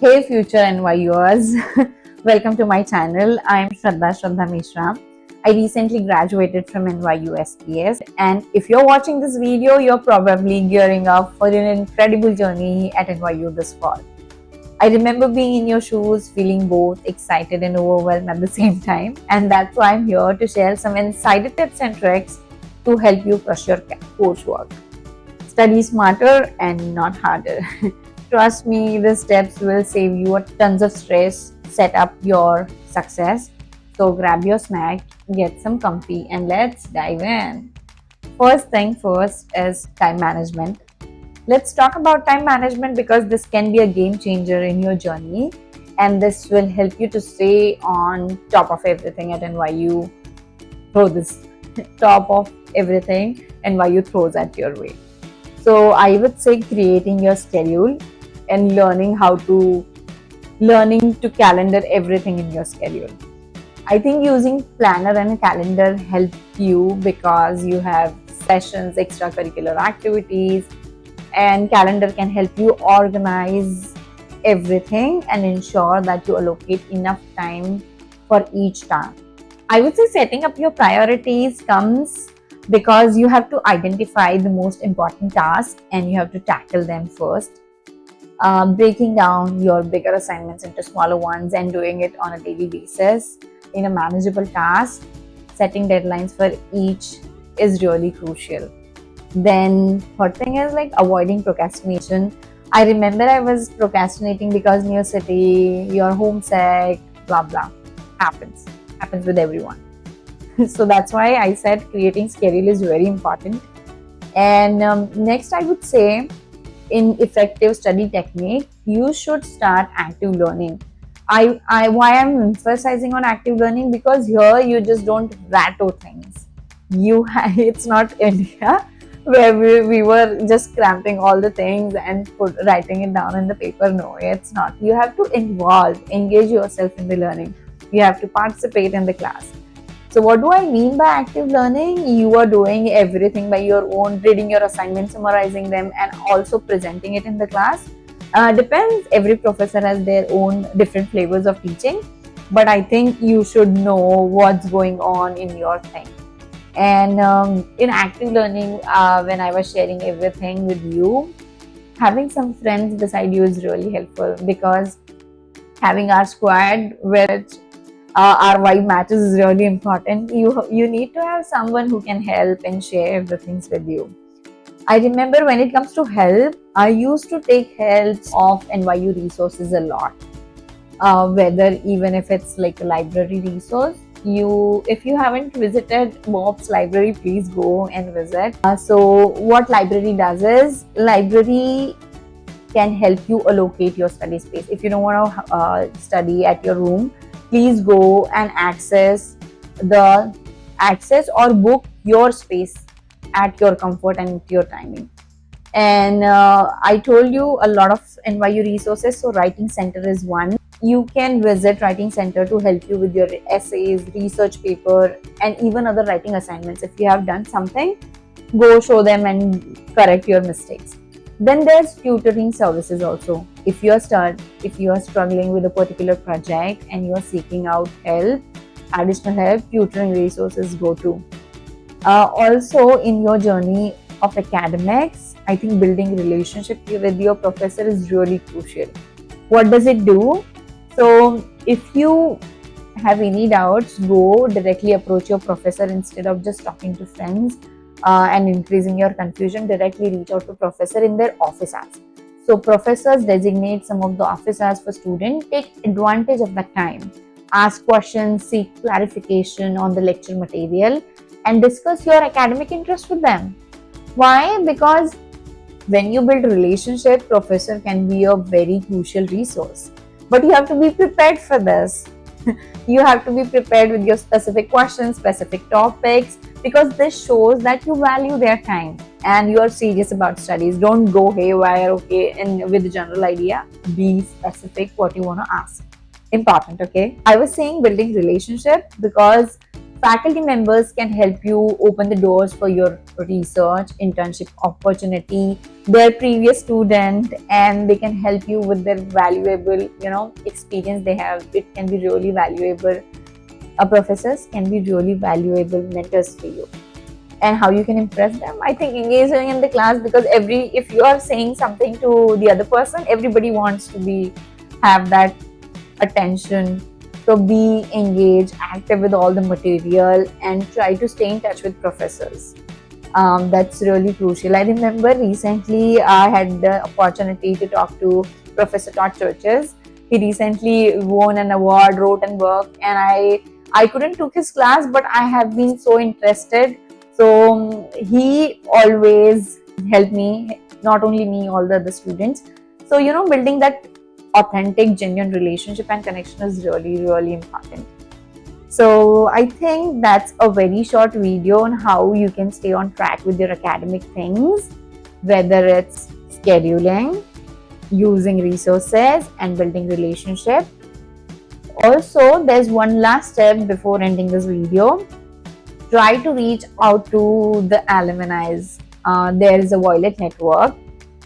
Hey future NYUers, welcome to my channel. I'm Shraddha Mishra. I recently graduated from NYU SPS, and if you're watching this video, you're probably gearing up for an incredible journey at NYU this fall. I remember being in your shoes, feeling both excited and overwhelmed at the same time, and that's why I'm here to share some insider tips and tricks to help you crush your coursework. Study smarter and not harder. Trust me, the steps will save you a tons of stress, set up your success. So grab your snack, get some comfy, and let's dive in. First thing first is time management. Let's talk about time management because this can be a game changer in your journey, and this will help you to stay on top of everything at NYU. Throw this top of everything NYU throws at your way. So I would say creating your schedule and learning to calendar everything in your schedule. I think using planner and a calendar help you because you have sessions, extracurricular activities, and calendar can help you organize everything and ensure that you allocate enough time for each task. I would say setting up your priorities comes because you have to identify the most important tasks and you have to tackle them first. Breaking down your bigger assignments into smaller ones and doing it on a daily basis in a manageable task, setting deadlines for each is really crucial. Then third thing is like avoiding procrastination. I remember I was procrastinating because new city, you're homesick, blah blah. Happens with everyone. So that's why I said creating schedule is very important. And next I would say in effective study technique, you should start active learning. Why I'm emphasizing on active learning because here you just don't rattle things. It's not India where we were just cramping all the things and writing it down in the paper. No, it's not. You have to engage yourself in the learning. You have to participate in the class. So what do I mean by active learning? You are doing everything by your own, reading your assignments, summarizing them, and also presenting it in the class. Depends, every professor has their own different flavors of teaching, but I think you should know what's going on in your thing. And in active learning, when I was sharing everything with you, having some friends beside you is really helpful because having our squad where our vibe matches is really important. You need to have someone who can help and share the things with you. I remember when it comes to help, I used to take help of NYU resources a lot. Whether even if it's like a library resource, if you haven't visited MOPS library, please go and visit. So what library does is library can help you allocate your study space. If you don't want to study at your room, please go and access or book your space at your comfort and at your timing. And I told you a lot of NYU resources, so Writing Center is one. You can visit Writing Center to help you with your essays, research paper, and even other writing assignments. If you have done something, go show them and correct your mistakes. Then there's tutoring services also. If you are struggling with a particular project and you are seeking out additional help, tutoring resources go to. Also, in your journey of academics, I think building relationship with your professor is really crucial. What does it do? So, if you have any doubts, go directly approach your professor instead of just talking to friends. And increasing your confusion, directly reach out to professor in their office hours. So professors designate some of the office hours for students. Take advantage of that time. Ask questions, seek clarification on the lecture material, and discuss your academic interest with them. Why? Because when you build relationship, professor can be a very crucial resource. But you have to be prepared for this. You have to be prepared with your specific questions, specific topics, because this shows that you value their time and you are serious about studies. Don't go haywire, okay, and with the general idea. Be specific what you want to ask. Important, okay? I was saying building relationship because Faculty members can help you open the doors for your research, internship opportunity, their previous student, and they can help you with their valuable, experience they have. It can be really valuable. Professors can be really valuable mentors for you. And how you can impress them, I think engaging in the class, because if you are saying something to the other person, everybody wants to have that attention. So be engaged, active with all the material, and try to stay in touch with professors. That's really crucial. I remember recently I had the opportunity to talk to Professor Todd Churches. He recently won an award, wrote and work, and I couldn't took his class, but I have been so interested. So he always helped me, not only me, all the other students. So building that authentic, genuine relationship and connection is really, really important. So I think that's a very short video on how you can stay on track with your academic things, whether it's scheduling, using resources, and building relationship. Also, there's one last step before ending this video. Try to reach out to the alumni. There is a Violet network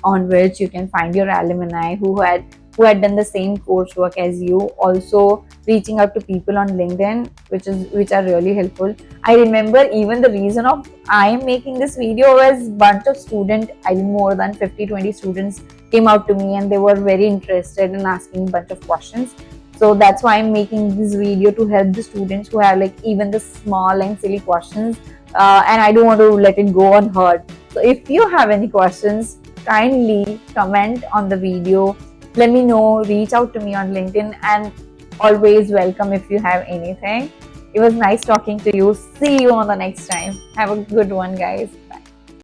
on which you can find your alumni who had done the same coursework as you. Also reaching out to people on LinkedIn, which are really helpful. I remember even the reason of I am making this video was bunch of students, I think more than 50-20 students came out to me, and they were very interested in asking a bunch of questions. So that's why I'm making this video, to help the students who have even the small and silly questions, and I don't want to let it go unheard. So if you have any questions, kindly comment on the video, let me know, reach out to me on LinkedIn, and always welcome if you have anything. It was nice talking to you. See you on the next time. Have a good one, guys.